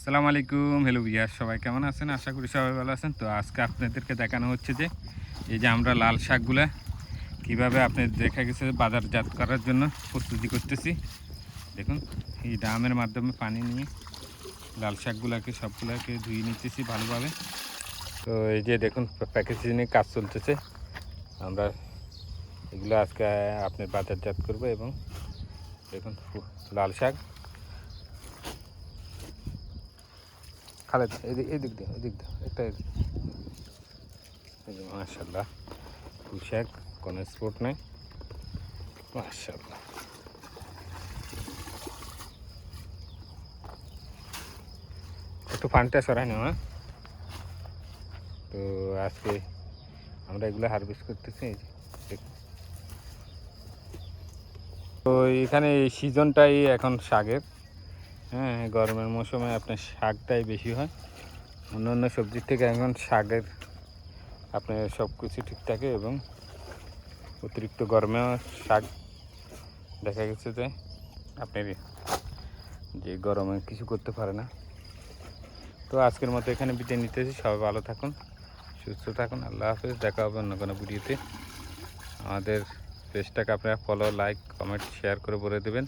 আসসালামু আলাইকুম। Hello viewer, সবাই কেমন আছেন? আশা করি সবাই ভালো আছেন। তো আজকে আপনাদেরকে দেখানো হচ্ছে যে এই যে আমরা লাল শাকগুলা কীভাবে আপনার দেখা গেছে বাজারজাত করার জন্য প্রস্তুতি করতেছি। দেখুন, এই ড্রামের মাধ্যমে পানি নিয়ে লাল শাকগুলাকে সবগুলাকে ধুয়ে নিতেছি ভালোভাবে। তো এই যে দেখুন, প্যাকেজিংয়ে কাজ চলতেছে। আমরা এগুলো আজকে আপনার বাজারজাত করব। এবং দেখুন, লাল শাক খালেদ এদিক দিয়ে একটা মাশাআল্লাহ, ফুল শাক কোনো স্পট নেই। মাশাআল্লাহ, একটু ফানটা সরাই না। তো আজকে আমরা এগুলো হারভেস্ট করতেছি। এই যে তো এখানে এই সিজনটাই এখন শাকের। হ্যাঁ, গরমের মৌসুমে আপনার শাকটাই বেশি হয়। অন্য অন্য সবজির থেকে এখন শাকের আপনার সব কিছু ঠিক থাকে। এবং অতিরিক্ত গরমেও শাক দেখা গেছে যে আপনার যে গরমে কিছু করতে পারে না। তো আজকের মতো এখানে বিদায় নিতেছি। সবাই ভালো থাকুন, সুস্থ থাকুন। আল্লাহ হাফেজ। দেখা হবে অন্য কোনো ভিডিওতে। আমাদের পেজটাকে আপনারা ফলো, লাইক, কমেন্ট, শেয়ার করে বলে দেবেন।